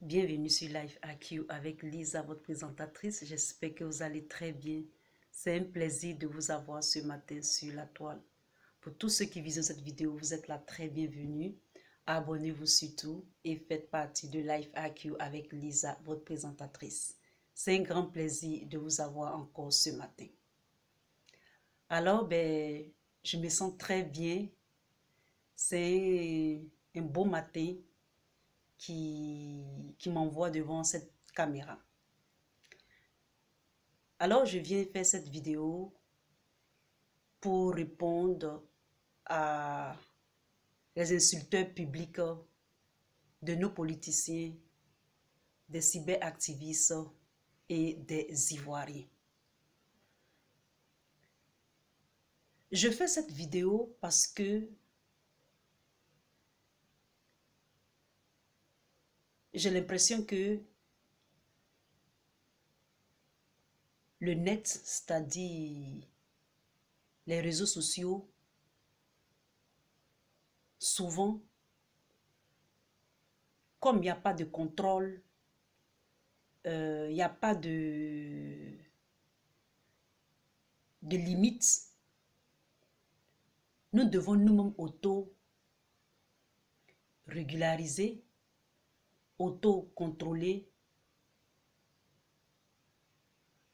Bienvenue sur Life AQ avec Lisa, votre présentatrice. J'espère que vous allez très bien. C'est un plaisir de vous avoir ce matin sur la toile. Pour tous ceux qui visionnent cette vidéo, vous êtes là très bienvenue. Abonnez-vous surtout et faites partie de Life AQ avec Lisa, votre présentatrice. C'est un grand plaisir de vous avoir encore ce matin. Alors, je me sens très bien. C'est un beau matin qui m'envoie devant cette caméra. Alors, je viens faire cette vidéo pour répondre à les insulteurs publics de nos politiciens, des cyberactivistes et des Ivoiriens. Je fais cette vidéo parce que j'ai l'impression que le net, c'est-à-dire les réseaux sociaux, souvent, comme il n'y a pas de contrôle, il n'y a pas de limites, nous devons nous-mêmes auto-régulariser, auto-contrôler,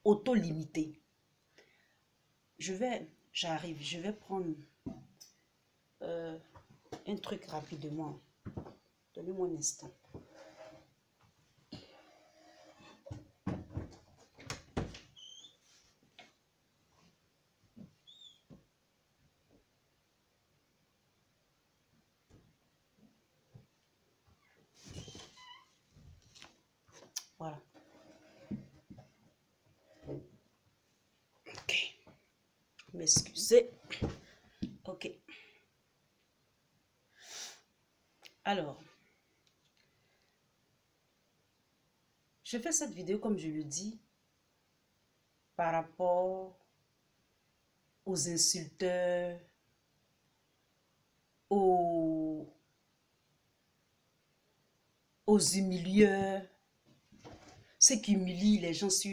auto-limiter. J'arrive, je vais prendre un truc rapidement. Donnez-moi un instant. Voilà. Ok. M'excusez. Ok. Alors, je fais cette vidéo, comme je le dis, par rapport aux insulteurs, aux humilieurs, ceux qui humilient les gens sur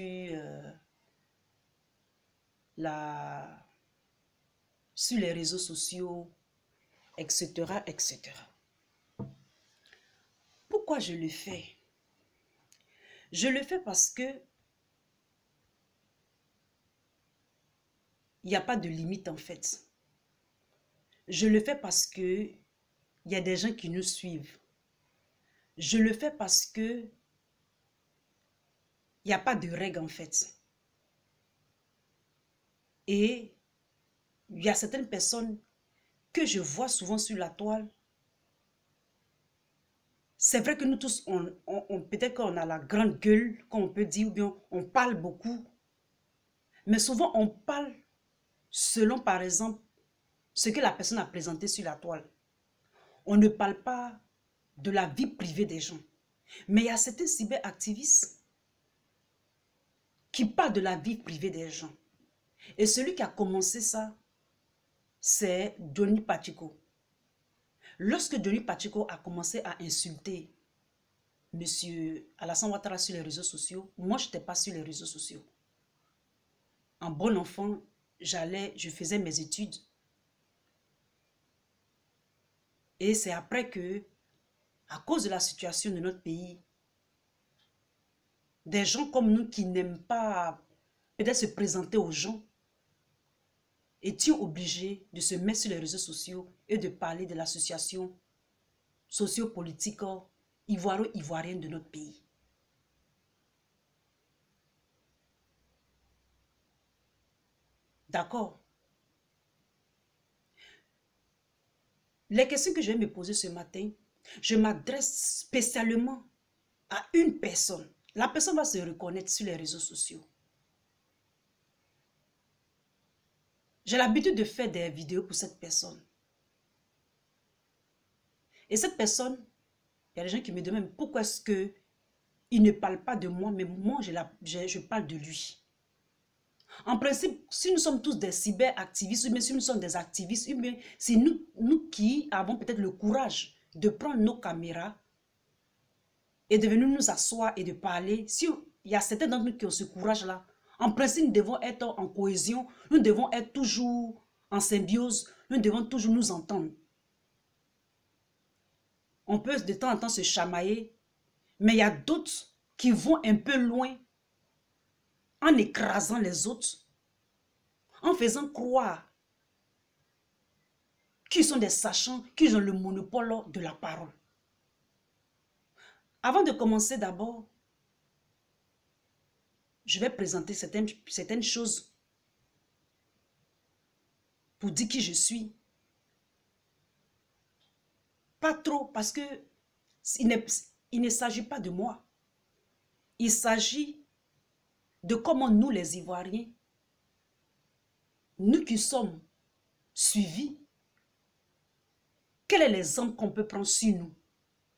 les réseaux sociaux, etc., etc. Pourquoi je le fais? Je le fais parce que il n'y a pas de limite en fait. Je le fais parce que il y a des gens qui nous suivent. Je le fais parce que il n'y a pas de règles en fait. Et il y a certaines personnes que je vois souvent sur la toile. C'est vrai que nous tous, peut-être qu'on a la grande gueule, comme on peut dire, ou bien on parle beaucoup. Mais souvent, on parle selon, par exemple, ce que la personne a présenté sur la toile. On ne parle pas de la vie privée des gens. Mais il y a certains cyberactivistes qui parlent de la vie privée des gens. Et celui qui a commencé ça, c'est Denis Pacheco. Lorsque Denis Pacheco a commencé à insulter M. Alassane Ouattara sur les réseaux sociaux, moi, je n'étais pas sur les réseaux sociaux. En bon enfant, je faisais mes études. Et c'est après que, à cause de la situation de notre pays, des gens comme nous qui n'aiment pas peut-être se présenter aux gens, étions obligés de se mettre sur les réseaux sociaux et de parler de l'association socio-politique ivoiro-ivoirienne de notre pays. D'accord? Les questions que je vais me poser ce matin, je m'adresse spécialement à une personne. La personne va se reconnaître sur les réseaux sociaux. J'ai l'habitude de faire des vidéos pour cette personne. Et cette personne, il y a des gens qui me demandent pourquoi est-ce qu'il ne parle pas de moi, mais moi, je parle de lui. En principe, si nous sommes tous des cyberactivistes, ou bien si nous sommes des activistes, ou bien c'est nous qui avons peut-être le courage de prendre nos caméras est de venir nous asseoir et de parler, si il y a certains d'entre nous qui ont ce courage-là, en principe, nous devons être en cohésion, nous devons être toujours en symbiose, nous devons toujours nous entendre. On peut de temps en temps se chamailler, mais il y a d'autres qui vont un peu loin en écrasant les autres, en faisant croire qu'ils sont des sachants, qu'ils ont le monopole de la parole. Avant de commencer d'abord, je vais présenter certaines choses pour dire qui je suis. Pas trop, parce que il ne s'agit pas de moi. Il s'agit de comment nous, les Ivoiriens, nous qui sommes suivis, quel est l'exemple qu'on peut prendre sur nous?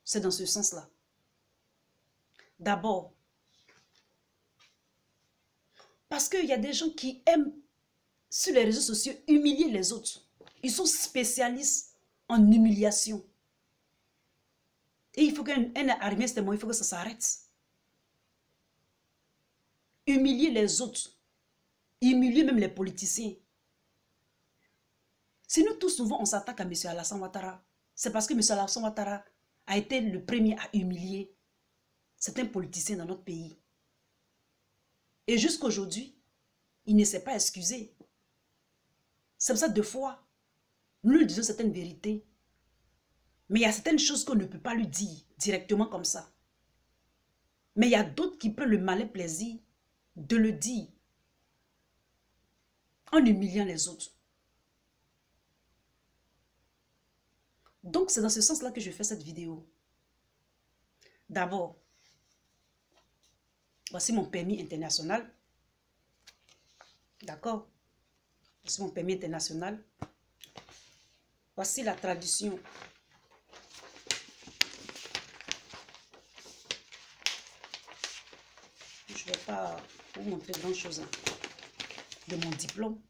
C'est dans ce sens-là. D'abord, parce qu'il y a des gens qui aiment, sur les réseaux sociaux, humilier les autres. Ils sont spécialistes en humiliation. Et il faut qu'un arrivé à ce moment, il faut que ça s'arrête. Humilier les autres. Humilier même les politiciens. Si nous tous souvent on s'attaque à M. Alassane Ouattara, c'est parce que M. Alassane Ouattara a été le premier à humilier certains politiciens dans notre pays. Et jusqu'à aujourd'hui, il ne s'est pas excusé. C'est pour ça, deux fois, nous lui disons certaines vérités. Mais il y a certaines choses qu'on ne peut pas lui dire directement comme ça. Mais il y a d'autres qui prennent le malin plaisir de le dire en humiliant les autres. Donc, c'est dans ce sens-là que je fais cette vidéo. D'abord, voici mon permis international. D'accord? Voici mon permis international. Voici la traduction. Je ne vais pas vous montrer grand-chose de mon diplôme.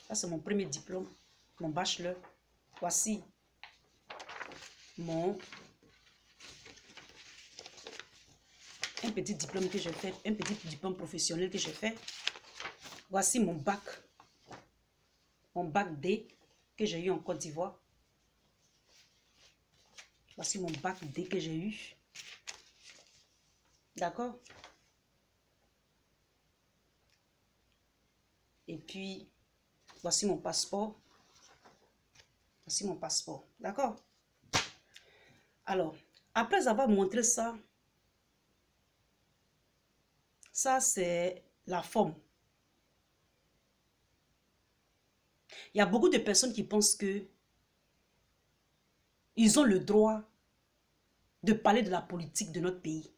Ça, c'est mon premier diplôme, mon bachelor. Voici un petit diplôme que j'ai fait, un petit diplôme professionnel que j'ai fait. Voici mon bac D que j'ai eu en Côte d'Ivoire. Voici mon bac D que j'ai eu. D'accord? Et puis, voici mon passeport. Voici mon passeport. D'accord? Alors, après avoir montré ça, ça c'est la forme. Il y a beaucoup de personnes qui pensent que ils ont le droit de parler de la politique de notre pays.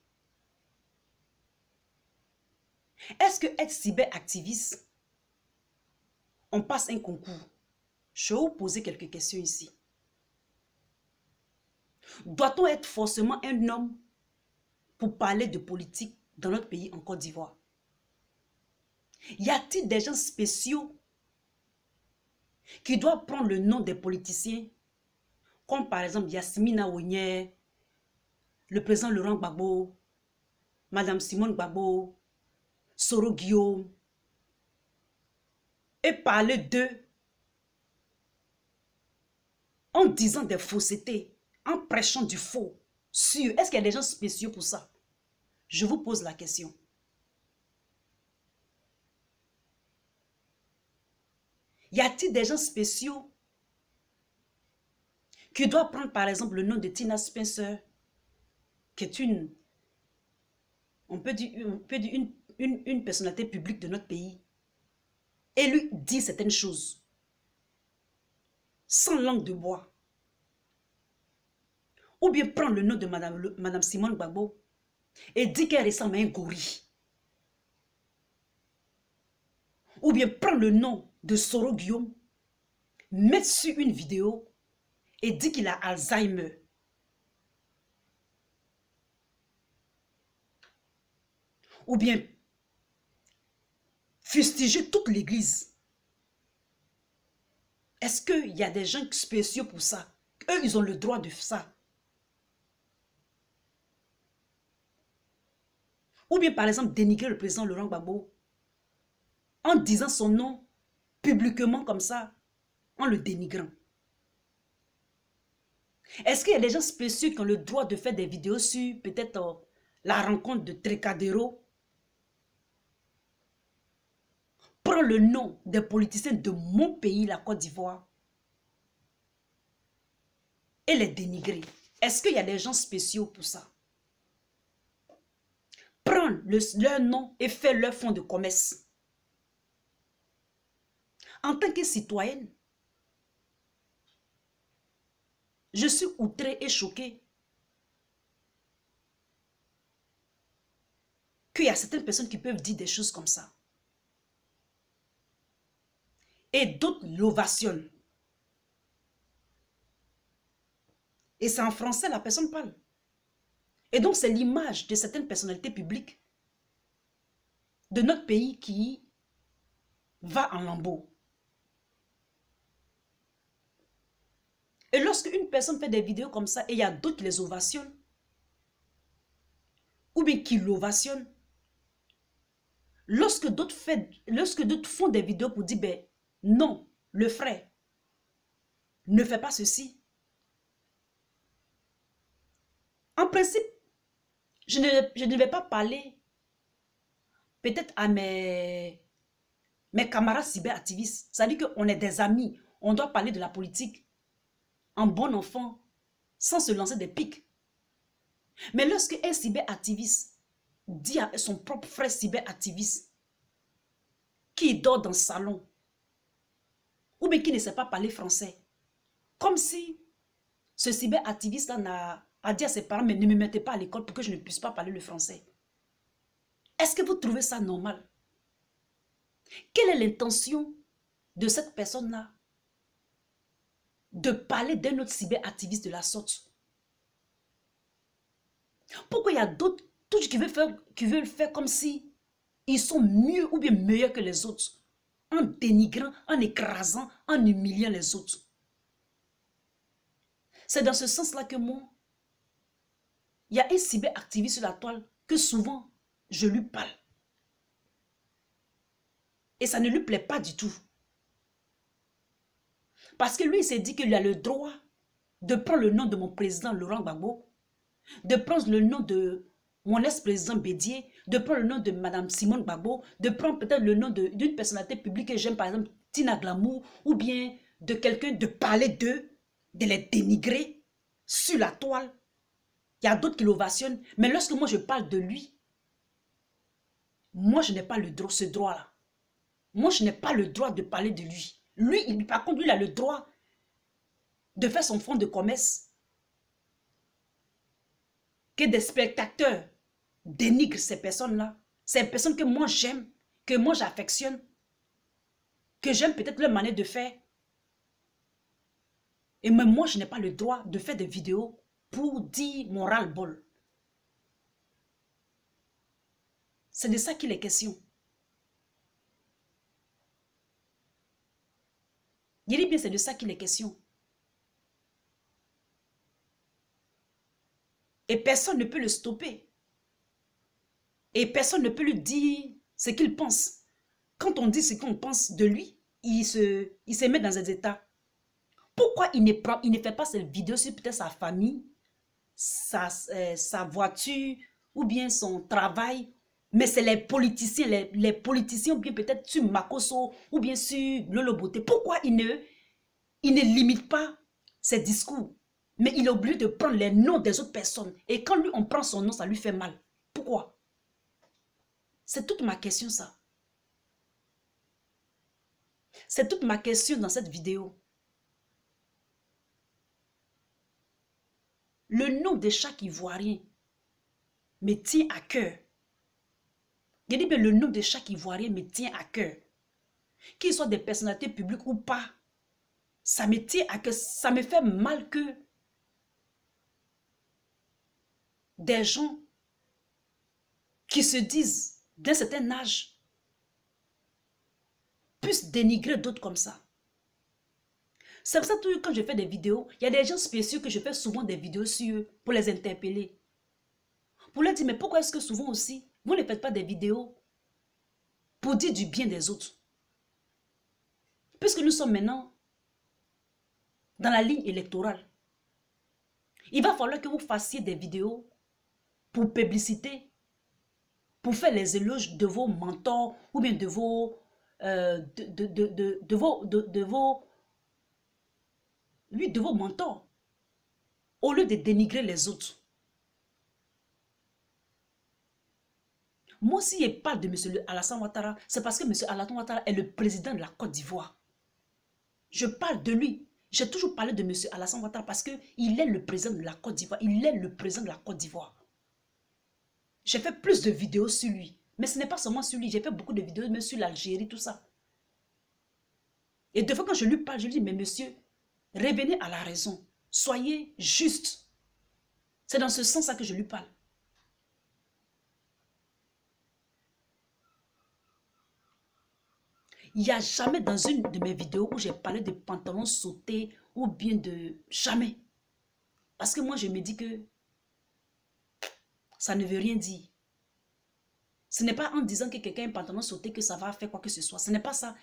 Est-ce que être cyberactiviste, on passe un concours? Je vais vous poser quelques questions ici. Doit-on être forcément un homme pour parler de politique dans notre pays en Côte d'Ivoire? Y a-t-il des gens spéciaux qui doivent prendre le nom des politiciens, comme par exemple Yasmina Ouinier, le président Laurent Gbagbo, Madame Simone Gbagbo, Soro Guillaume, et parler d'eux en disant des faussetés, en prêchant du faux sur... Est-ce qu'il y a des gens spéciaux pour ça? Je vous pose la question. Y a-t-il des gens spéciaux qui doivent prendre par exemple le nom de Tina Spencer, qui est une personnalité publique de notre pays, et lui dit certaines choses sans langue de bois? Ou bien prendre le nom de Madame Simone Gbagbo et dit qu'elle ressemble à un gorille. Ou bien prendre le nom de Soro Guillaume, mettre sur une vidéo et dit qu'il a Alzheimer. Ou bien fustiger toute l'église. Est-ce qu'il y a des gens spéciaux pour ça? Eux, ils ont le droit de ça. Ou bien par exemple dénigrer le président Laurent Gbagbo en disant son nom publiquement comme ça, en le dénigrant. Est-ce qu'il y a des gens spéciaux qui ont le droit de faire des vidéos sur peut-être la rencontre de Tricadéro? Prends le nom des politiciens de mon pays, la Côte d'Ivoire, et les dénigrer. Est-ce qu'il y a des gens spéciaux pour ça? Prends leur nom et fais leur fonds de commerce. En tant que citoyenne, je suis outrée et choquée qu'il y a certaines personnes qui peuvent dire des choses comme ça. Et d'autres l'ovationnent. Et c'est en français, la personne parle. Et donc, c'est l'image de certaines personnalités publiques de notre pays qui va en lambeaux. Et lorsque une personne fait des vidéos comme ça et il y a d'autres qui les ovationnent, ou bien qui l'ovationnent, lorsque d'autres font des vidéos pour dire, ben non, le frère, ne fais pas ceci. En principe, je ne vais pas parler peut-être à mes camarades cyberactivistes. Ça veut dire qu'on est des amis. On doit parler de la politique en bon enfant, sans se lancer des pics. Mais lorsque un cyberactiviste dit à son propre frère cyberactiviste qui dort dans le salon, ou bien qui ne sait pas parler français, comme si ce cyberactiviste-là a dit à ses parents, mais ne me mettez pas à l'école pour que je ne puisse pas parler le français. Est-ce que vous trouvez ça normal? Quelle est l'intention de cette personne-là de parler d'un autre cyberactiviste de la sorte? Pourquoi il y a d'autres qui veulent faire comme si ils sont mieux ou bien meilleurs que les autres, en dénigrant, en écrasant, en humiliant les autres? C'est dans ce sens-là que moi, il y a un cyberactiviste sur la toile que souvent, je lui parle. Et ça ne lui plaît pas du tout. Parce que lui, il s'est dit qu'il a le droit de prendre le nom de mon président Laurent Gbagbo, de prendre le nom de mon ex-président Bédié, de prendre le nom de Madame Simone Gbagbo, de prendre peut-être le nom d'une personnalité publique que j'aime, par exemple Tina Glamour, ou bien de quelqu'un, de parler d'eux, de les dénigrer sur la toile. Il y a d'autres qui l'ovationnent. Mais lorsque moi je parle de lui, moi je n'ai pas ce droit-là. Moi je n'ai pas le droit de parler de lui. Lui, par contre, lui, il a le droit de faire son fonds de commerce. Que des spectateurs dénigrent ces personnes-là. Ces personnes que moi j'aime, que moi j'affectionne, que j'aime peut-être leur manière de faire. Et même moi, je n'ai pas le droit de faire des vidéos pour dire mon ras-le-bol. C'est de ça qu'il est question. Je dis bien, c'est de ça qu'il est question. Et personne ne peut le stopper. Et personne ne peut lui dire ce qu'il pense. Quand on dit ce qu'on pense de lui, il se met dans des états. Pourquoi il ne fait pas cette vidéo sur peut-être sa famille, sa voiture, ou bien son travail? Mais c'est les politiciens, les politiciens, ou bien peut-être sur Makoso, ou bien sur Lolo Beauté. Pourquoi il ne limite pas ses discours? Mais il est obligé de prendre les noms des autres personnes. Et quand lui, on prend son nom, ça lui fait mal. Pourquoi? C'est toute ma question, ça. C'est toute ma question dans cette vidéo. Le nom de chaque Ivoirien me tient à cœur. Je dis bien, le nom de chaque Ivoirien me tient à cœur. Qu'ils soient des personnalités publiques ou pas, ça me tient à cœur. Ça me fait mal que des gens qui se disent d'un certain âge puissent dénigrer d'autres comme ça. C'est pour ça que quand je fais des vidéos, il y a des gens spéciaux que je fais souvent des vidéos sur eux pour les interpeller. Pour leur dire, mais pourquoi est-ce que souvent aussi, Vous ne faites pas des vidéos pour dire du bien des autres. Puisque nous sommes maintenant dans la ligne électorale, il va falloir que vous fassiez des vidéos pour publicité, pour faire les éloges de vos mentors ou bien de vos oui, de vos mentors, au lieu de dénigrer les autres. Moi, si je parle de M. Alassane Ouattara, c'est parce que M. Alassane Ouattara est le président de la Côte d'Ivoire. Je parle de lui. J'ai toujours parlé de M. Alassane Ouattara parce qu'il est le président de la Côte d'Ivoire. Il est le président de la Côte d'Ivoire. J'ai fait plus de vidéos sur lui. Mais ce n'est pas seulement sur lui. J'ai fait beaucoup de vidéos même sur l'Algérie, tout ça. Et des fois, quand je lui parle, je lui dis, mais monsieur, revenez à la raison. Soyez juste. C'est dans ce sens-là que je lui parle. Il n'y a jamais dans une de mes vidéos où j'ai parlé de pantalons sautés ou bien de... Jamais. Parce que moi, je me dis que ça ne veut rien dire. Ce n'est pas en disant que quelqu'un a un pantalon sauté que ça va faire quoi que ce soit. Ce n'est pas ça.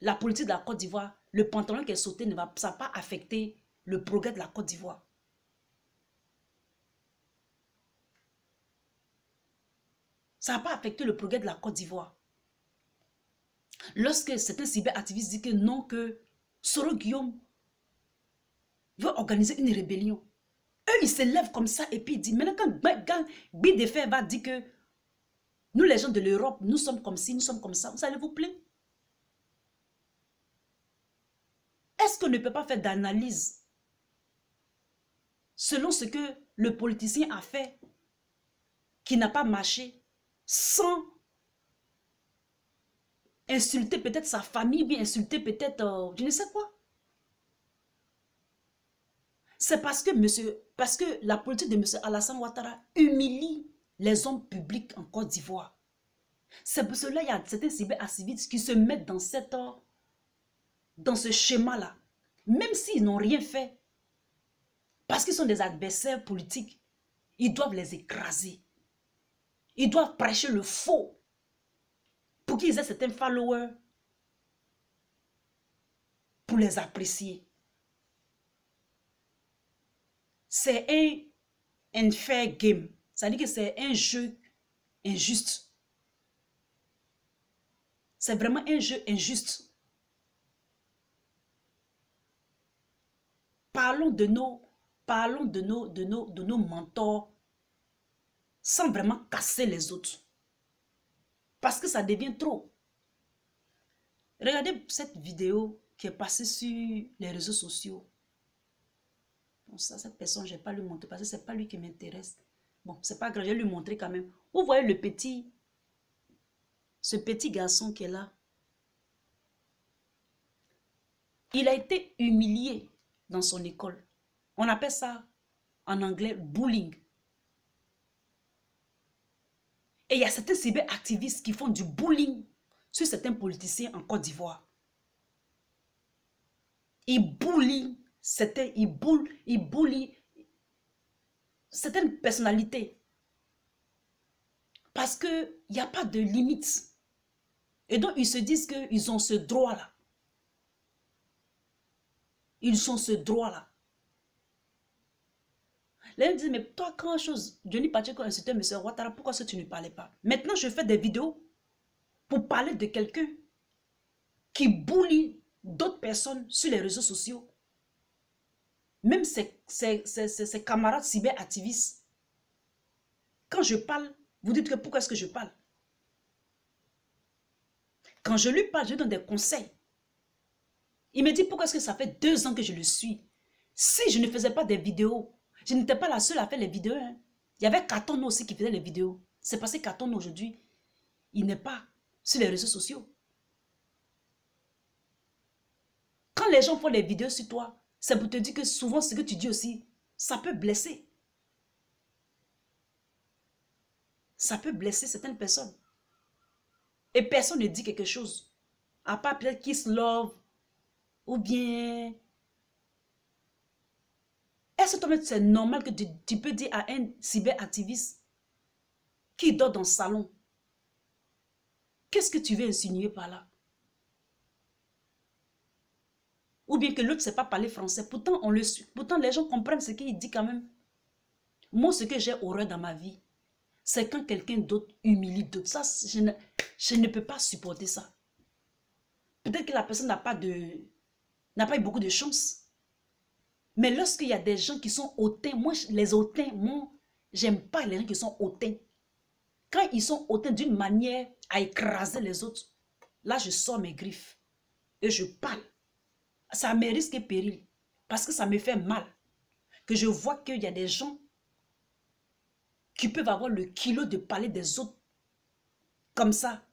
La politique de la Côte d'Ivoire, le pantalon qui est sauté, ça va pas affecter le progrès de la Côte d'Ivoire. Ça va pas affecter le progrès de la Côte d'Ivoire. Lorsque certains cyberactivistes disent que non, que Soro Guillaume veut organiser une rébellion, eux, ils se lèvent comme ça et puis ils disent, maintenant quand Bideffer va dire que nous, les gens de l'Europe, nous sommes comme ci, nous sommes comme ça, vous allez vous plaindre? Est-ce qu'on ne peut pas faire d'analyse selon ce que le politicien a fait, qui n'a pas marché, sans insulter peut-être sa famille, bien insulter peut-être, je ne sais quoi? C'est parce que la politique de M. Alassane Ouattara humilie les hommes publics en Côte d'Ivoire. C'est pour cela qu'il y a certains cyberactivistes qui se mettent dans ce schéma-là. Même s'ils n'ont rien fait, parce qu'ils sont des adversaires politiques, ils doivent les écraser. Ils doivent prêcher le faux pour qu'ils aient certains followers pour les apprécier. C'est un unfair game. Ça veut dire que c'est un jeu injuste. C'est vraiment un jeu injuste. Parlons de nos mentors sans vraiment casser les autres. Parce que ça devient trop. Regardez cette vidéo qui est passée sur les réseaux sociaux. Bon, ça, cette personne, je ne vais pas lui montrer parce que ce n'est pas lui qui m'intéresse. Bon, c'est pas grave, je vais lui montrer quand même. Vous voyez ce petit garçon qui est là. Il a été humilié dans son école. On appelle ça en anglais bullying. Et il y a certains cyberactivistes qui font du bullying sur certains politiciens en Côte d'Ivoire. Ils bullient certaines personnalités. Parce qu'il n'y a pas de limite. Et donc, ils se disent qu'ils ont ce droit-là. Ils ont ce droit-là. Là, ils disent, mais toi, grand chose, Johnny Pacheco a insulté M. Ouattara, pourquoi est-ce que tu ne parlais pas? Maintenant, je fais des vidéos pour parler de quelqu'un qui bully d'autres personnes sur les réseaux sociaux. Même ses camarades cyberactivistes. Quand je parle, vous dites que pourquoi est-ce que je parle? Quand je lui parle, je lui donne des conseils. Il me dit pourquoi est-ce que ça fait 2 ans que je le suis. Si je ne faisais pas des vidéos, je n'étais pas la seule à faire les vidéos. Hein. Il y avait Carton aussi qui faisait les vidéos. C'est parce que Carton aujourd'hui, il n'est pas sur les réseaux sociaux. Quand les gens font les vidéos sur toi, c'est pour te dire que souvent ce que tu dis aussi, ça peut blesser. Ça peut blesser certaines personnes. Et personne ne dit quelque chose. À part peut-être Kiss Love ou bien... Est-ce que c'est normal que tu peux dire à un cyberactiviste qui dort dans le salon. Qu'est-ce que tu veux insinuer par là? Ou bien que l'autre ne sait pas parler français. Pourtant, pourtant, les gens comprennent ce qu'il dit quand même. Moi, ce que j'ai horreur dans ma vie, c'est quand quelqu'un d'autre humilie d'autres. Ça, je ne peux pas supporter ça. Peut-être que la personne n'a pas eu beaucoup de chance. Mais lorsqu'il y a des gens qui sont hautains, moi, les hautains, moi, j'aime pas les gens qui sont hautains. Quand ils sont hautains d'une manière à écraser les autres, là, je sors mes griffes et je parle. Ça me risque et péril parce que ça me fait mal. Que je vois qu'il y a des gens qui peuvent avoir le kilo de parler des autres comme ça.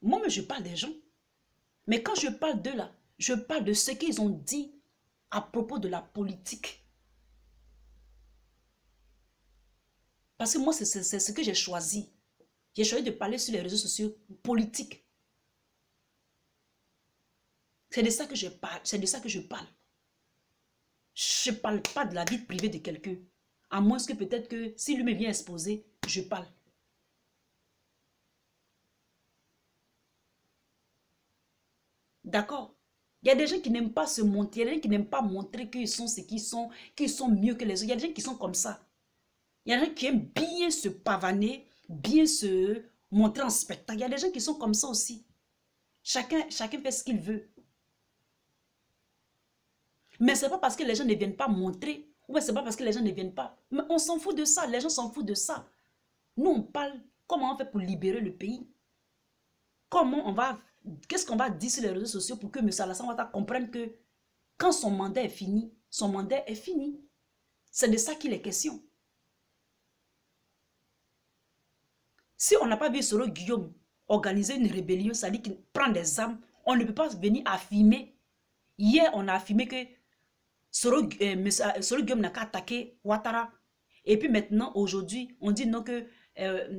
Moi, je parle des gens. Mais quand je parle d'eux là, je parle de ce qu'ils ont dit à propos de la politique. Parce que moi, c'est ce que j'ai choisi. J'ai choisi de parler sur les réseaux sociaux politiques. C'est de ça que je parle. C'est de ça que je parle. Je ne parle pas de la vie privée de quelqu'un. À moins que peut-être que si lui me vient exposer, je parle. D'accord? Il y a des gens qui n'aiment pas se montrer. Il y a des gens qui n'aiment pas montrer qu'ils sont ce qu'ils sont mieux que les autres. Il y a des gens qui sont comme ça. Il y a des gens qui aiment bien se pavaner, bien se montrer en spectacle. Il y a des gens qui sont comme ça aussi. Chacun fait ce qu'il veut. Mais ce n'est pas parce que les gens ne viennent pas montrer, ou ce n'est pas parce que les gens ne viennent pas. Mais on s'en fout de ça, les gens s'en foutent de ça. Nous, on parle comment on fait pour libérer le pays. Comment on va, qu'est-ce qu'on va dire sur les réseaux sociaux pour que M. Alassane Ouattara comprenne que quand son mandat est fini, son mandat est fini. C'est de ça qu'il est question. Si on n'a pas vu Soro Guillaume organiser une rébellion, c'est-à-dire qu'il prend des armes, on ne peut pas venir affirmer. Hier, on a affirmé que Soro Guillaume n'a qu'à attaquer Ouattara. Et puis maintenant, aujourd'hui, on dit non que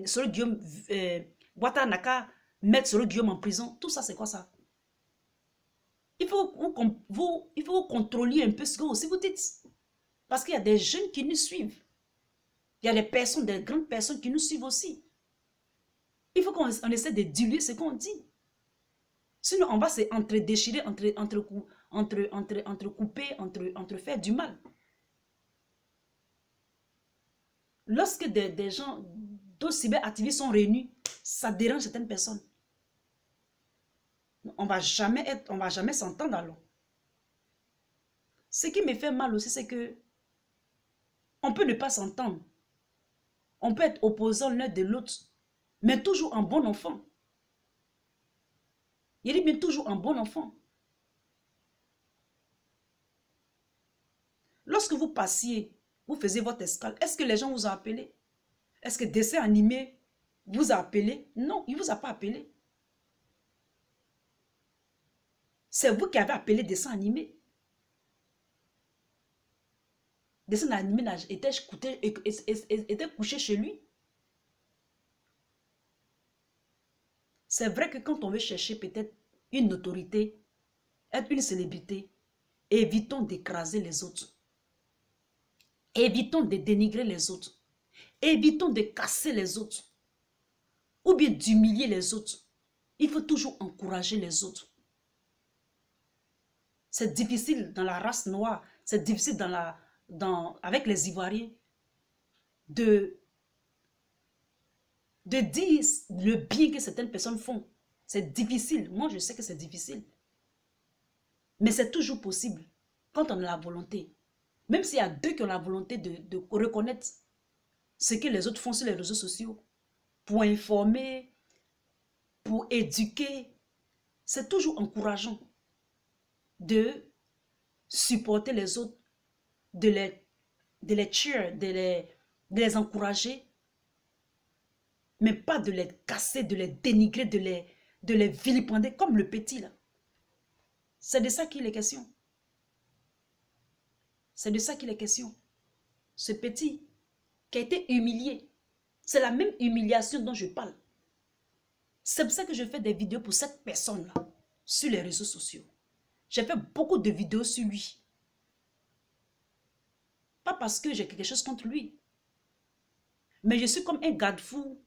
Soro Guillaume, Ouattara n'a qu'à mettre Soro Guillaume en prison. Tout ça, c'est quoi ça? Il faut que vous contrôliez un peu ce que vous dites. Parce qu'il y a des jeunes qui nous suivent. Il y a des personnes, des grandes personnes qui nous suivent aussi. Il faut qu'on essaie de diluer ce qu'on dit. Sinon, on va se entre-déchirer, entre-couper, entre-faire du mal. Lorsque des gens, d'autres cyberactivistes sont réunis, ça dérange certaines personnes. On ne va jamais s'entendre alors. Ce qui me fait mal aussi, c'est que on peut ne pas s'entendre. On peut être opposant l'un de l'autre, mais toujours un bon enfant. Il dit bien toujours un bon enfant. Lorsque vous passiez, vous faisiez votre escale, est-ce que les gens vous ont appelé? Est-ce que dessin animé vous a appelé? Non, il ne vous a pas appelé. C'est vous qui avez appelé dessin animé. Dessin animé était couché chez lui. C'est vrai que quand on veut chercher peut-être une autorité, être une célébrité, évitons d'écraser les autres. Évitons de dénigrer les autres. Évitons de casser les autres. Ou bien d'humilier les autres. Il faut toujours encourager les autres. C'est difficile dans la race noire, c'est difficile avec les Ivoiriens de dire le bien que certaines personnes font. C'est difficile. Moi, je sais que c'est difficile. Mais c'est toujours possible quand on a la volonté. Même s'il y a deux qui ont la volonté de reconnaître ce que les autres font sur les réseaux sociaux pour informer, pour éduquer, c'est toujours encourageant de supporter les autres, de les cheer, de les encourager, mais pas de les casser, de les dénigrer, de les vilipender comme le petit là. C'est de ça qu'il est question. C'est de ça qu'il est question. Ce petit qui a été humilié, c'est la même humiliation dont je parle. C'est pour ça que je fais des vidéos pour cette personne-là sur les réseaux sociaux. J'ai fait beaucoup de vidéos sur lui. Pas parce que j'ai quelque chose contre lui, Mais je suis comme un garde-fou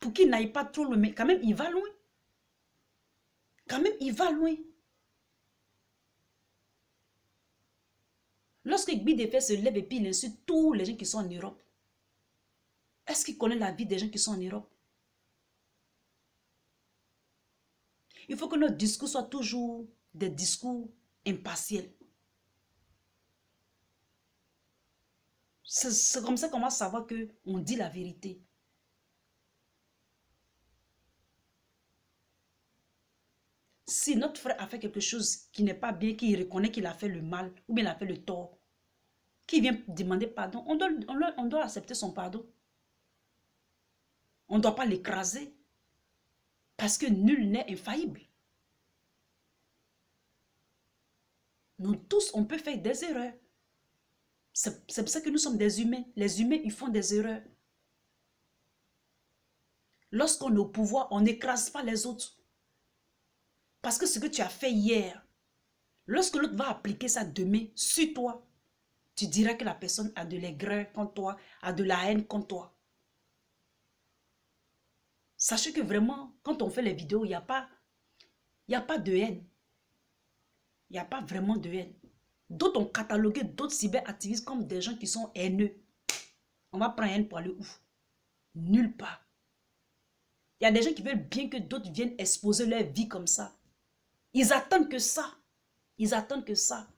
pour qu'il n'aille pas trop loin. Mais quand même, il va loin. Quand même, il va loin. Lorsque Gbidefé se lève et puis il insulte tous les gens qui sont en Europe, est-ce qu'il connaît la vie des gens qui sont en Europe? Il faut que notre discours soit toujours des discours impartiels. C'est comme ça qu'on va savoir qu'on dit la vérité. Si notre frère a fait quelque chose qui n'est pas bien, qu'il reconnaît qu'il a fait le mal ou bien il a fait le tort, qui vient demander pardon, on doit accepter son pardon. On ne doit pas l'écraser parce que nul n'est infaillible. Nous tous, on peut faire des erreurs. C'est pour ça que nous sommes des humains. Les humains, ils font des erreurs. Lorsqu'on est au pouvoir, on n'écrase pas les autres. Parce que ce que tu as fait hier, lorsque l'autre va appliquer ça demain sur toi, tu diras que la personne a de l'aigreur contre toi, a de la haine contre toi. Sachez que vraiment, quand on fait les vidéos, il n'y a pas de haine. Il n'y a pas vraiment de haine. D'autres ont catalogué d'autres cyberactivistes comme des gens qui sont haineux. On va prendre haine pour aller où? Nulle part. Il y a des gens qui veulent bien que d'autres viennent exposer leur vie comme ça. Ils attendent que ça. Ils attendent que ça.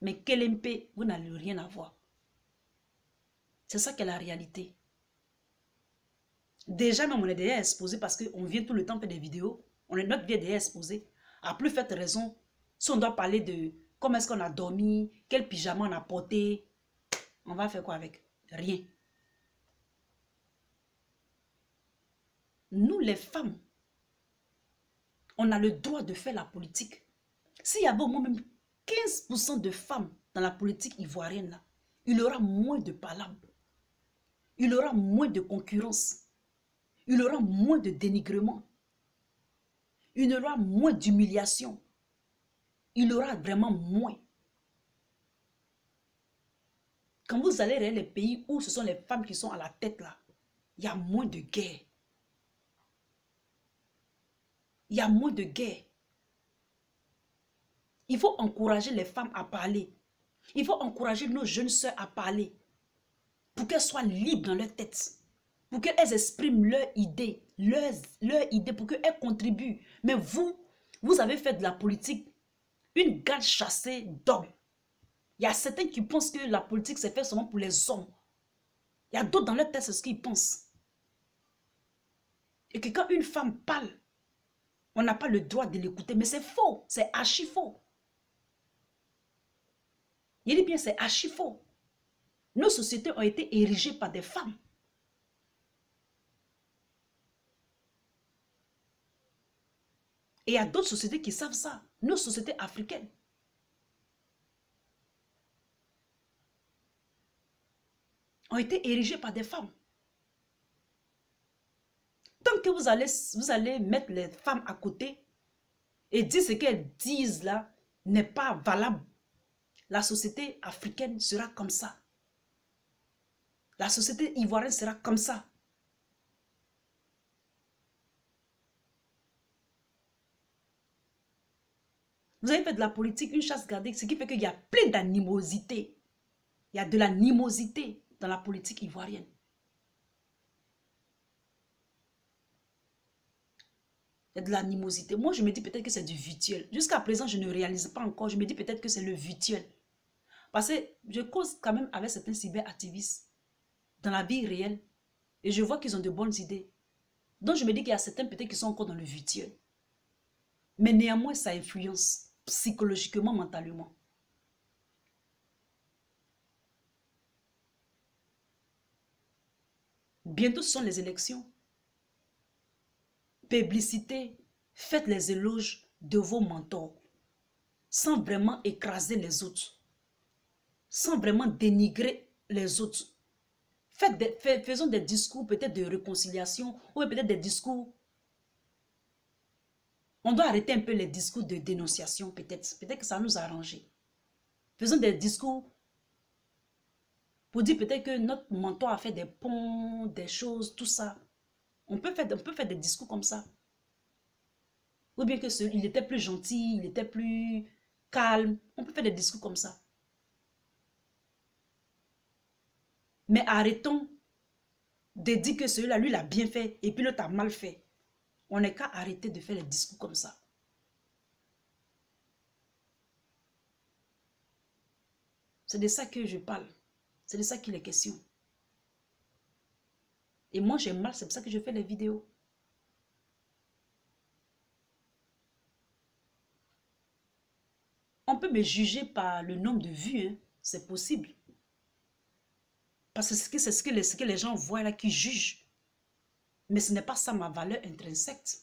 Mais quel MP, vous n'allez rien avoir. C'est ça qu'est la réalité. Déjà, même on est déjà exposé parce qu'on vient tout le temps faire des vidéos. Notre vie est déjà exposée. À plus forte raison, si on doit parler de comment est-ce qu'on a dormi, quel pyjama on a porté, on va faire quoi avec? Rien. Nous, les femmes, on a le droit de faire la politique. S'il y avait au moins même 15% de femmes dans la politique ivoirienne, là, il y aura moins de palabres. Il y aura moins de concurrence. Il y aura moins de dénigrement. Il y aura moins d'humiliation. Il y aura vraiment moins. Quand vous allez dans les pays où ce sont les femmes qui sont à la tête là, il y a moins de guerre. Il y a moins de guerre. Il faut encourager les femmes à parler. Il faut encourager nos jeunes sœurs à parler. Pour qu'elles soient libres dans leur tête. Pour qu'elles expriment leurs idées. Leurs idées, pour qu'elles contribuent. Mais vous avez fait de la politique une garde chassée d'hommes. Il y a certains qui pensent que la politique c'est fait seulement pour les hommes. Il y a d'autres dans leur tête, c'est ce qu'ils pensent. Et que quand une femme parle, on n'a pas le droit de l'écouter. Mais c'est faux, c'est archi faux. Il dit bien, c'est archi faux. Nos sociétés ont été érigées par des femmes. Et il y a d'autres sociétés qui savent ça. Nos sociétés africaines. Ont été érigées par des femmes. Tant que vous allez mettre les femmes à côté et dire ce qu'elles disent là n'est pas valable, la société africaine sera comme ça. La société ivoirienne sera comme ça. Vous avez fait de la politique une chasse gardée, ce qui fait qu'il y a plein d'animosité. Il y a de l'animosité dans la politique ivoirienne. Il y a de l'animosité. Moi, je me dis peut-être que c'est du virtuel. Jusqu'à présent, je ne réalise pas encore. Je me dis peut-être que c'est le virtuel. Parce que je cause quand même avec certains cyberactivistes dans la vie réelle. Et je vois qu'ils ont de bonnes idées. Donc, je me dis qu'il y a certains peut-être qui sont encore dans le virtuel. Mais néanmoins, ça influence psychologiquement, mentalement. Bientôt, ce sont les élections. Publicité, faites les éloges de vos mentors. Sans vraiment écraser les autres. Sans vraiment dénigrer les autres. Faisons des discours peut-être de réconciliation ou peut-être des discours. On doit arrêter un peu les discours de dénonciation peut-être. Peut-être que ça nous a arrangé. Faisons des discours Pour dire peut-être que notre mentor a fait des ponts, des choses, tout ça. On peut faire des discours comme ça. Ou bien que il était plus gentil, il était plus calme. On peut faire des discours comme ça. Mais arrêtons de dire que celui-là, lui, l'a bien fait et puis l'autre a mal fait. On n'est qu'à arrêter de faire des discours comme ça. C'est de ça que je parle. C'est de ça qu'il est question. Et moi, j'ai mal, c'est pour ça que je fais les vidéos. On peut me juger par le nombre de vues, hein. C'est possible. Parce que c'est ce que les gens voient là qui jugent. Mais ce n'est pas ça ma valeur intrinsèque.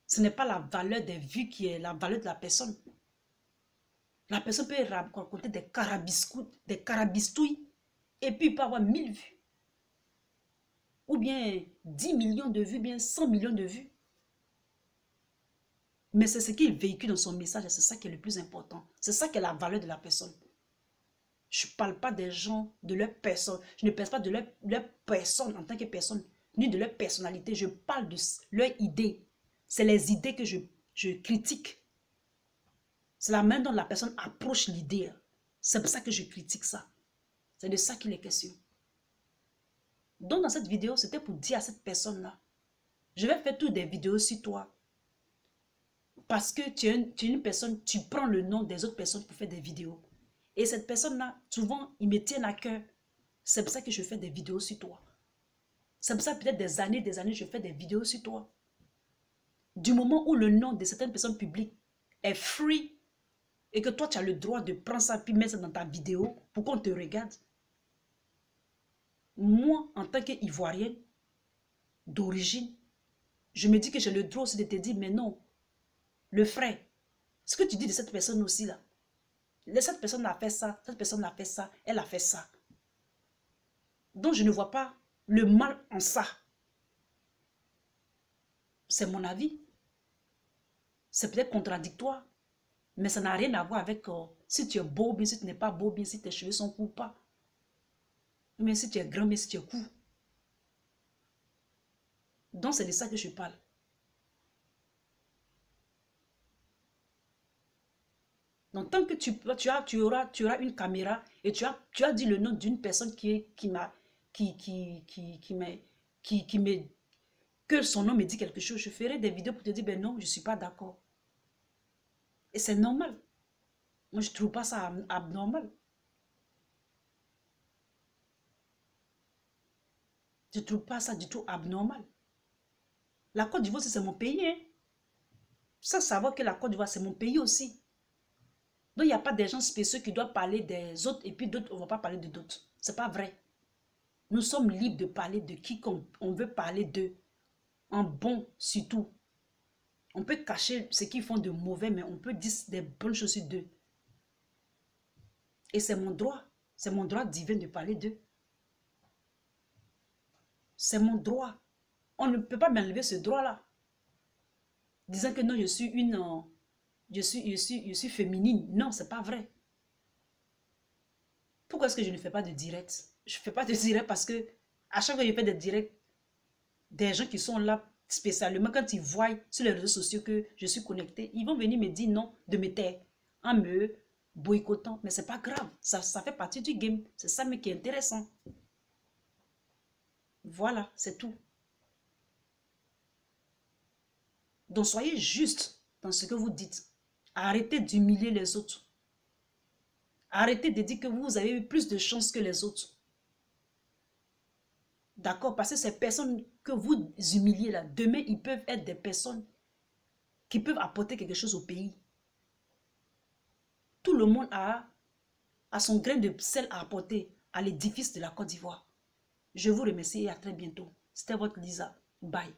Ce n'est pas la valeur des vues qui est la valeur de la personne. La personne peut raconter des carabistouilles et puis il peut avoir 1000 vues. Ou bien 10 millions de vues, bien 100 millions de vues. Mais c'est ce qu'il véhicule dans son message et c'est ça qui est le plus important. C'est ça qui est la valeur de la personne. Je ne parle pas des gens, de leur personne. Je ne parle pas de leur personne en tant que personne, ni de leur personnalité. Je parle de leur idée. C'est les idées que je critique. C'est la manière dont la personne approche l'idée. C'est pour ça que je critique ça. C'est de ça qu'il est question. Donc dans cette vidéo, c'était pour dire à cette personne-là, je vais faire toutes des vidéos sur toi. Parce que tu es une personne, tu prends le nom des autres personnes pour faire des vidéos. Et cette personne-là, souvent, ils me tiennent à cœur. C'est pour ça que je fais des vidéos sur toi. C'est pour ça peut-être des années, je fais des vidéos sur toi. Du moment où le nom de certaines personnes publiques est free et que toi, tu as le droit de prendre ça puis mettre ça dans ta vidéo pour qu'on te regarde. Moi, en tant qu'Ivoirienne d'origine, je me dis que j'ai le droit aussi de te dire, mais non, le frère, ce que tu dis de cette personne aussi là, cette personne a fait ça, cette personne a fait ça, elle a fait ça. Donc je ne vois pas le mal en ça. C'est mon avis. C'est peut-être contradictoire, mais ça n'a rien à voir avec si tu es beau, bien si tu n'es pas beau, bien si tes cheveux sont courts ou pas. Mais si tu es grand, mais si tu es court. Donc c'est de ça que je parle. Donc tant que tu auras une caméra et tu as dit le nom d'une personne que son nom me dit quelque chose, je ferai des vidéos pour te dire, ben non, je ne suis pas d'accord. Et c'est normal. Moi, je ne trouve pas ça abnormal. Je ne trouve pas ça du tout abnormal. La Côte d'Ivoire, c'est mon pays. Hein. Ça, savoir que la Côte d'Ivoire, c'est mon pays aussi. Donc, il n'y a pas des gens spéciaux qui doivent parler des autres et puis d'autres, on ne va pas parler de d'autres. Ce n'est pas vrai. Nous sommes libres de parler de qui on veut parler d'eux. En bon, surtout. On peut cacher ce qu'ils font de mauvais, mais on peut dire des bonnes choses d'eux. Et c'est mon droit. C'est mon droit divin de parler d'eux. C'est mon droit. On ne peut pas m'enlever ce droit-là. Disant que non, je suis féminine. Non, c'est pas vrai. Pourquoi est-ce que je ne fais pas de direct? Je ne fais pas de direct parce que à chaque fois que je fais des directs, des gens qui sont là spécialement, quand ils voient sur les réseaux sociaux que je suis connectée, ils vont venir me dire non, de me taire, en me boycottant. Mais c'est pas grave, ça fait partie du game. C'est ça mais qui est intéressant. Voilà, c'est tout. Donc soyez juste dans ce que vous dites. Arrêtez d'humilier les autres. Arrêtez de dire que vous avez eu plus de chance que les autres. D'accord? Parce que ces personnes que vous humiliez là, demain, ils peuvent être des personnes qui peuvent apporter quelque chose au pays. Tout le monde a son grain de sel à apporter à l'édifice de la Côte d'Ivoire. Je vous remercie et à très bientôt. C'était votre Lisa. Bye.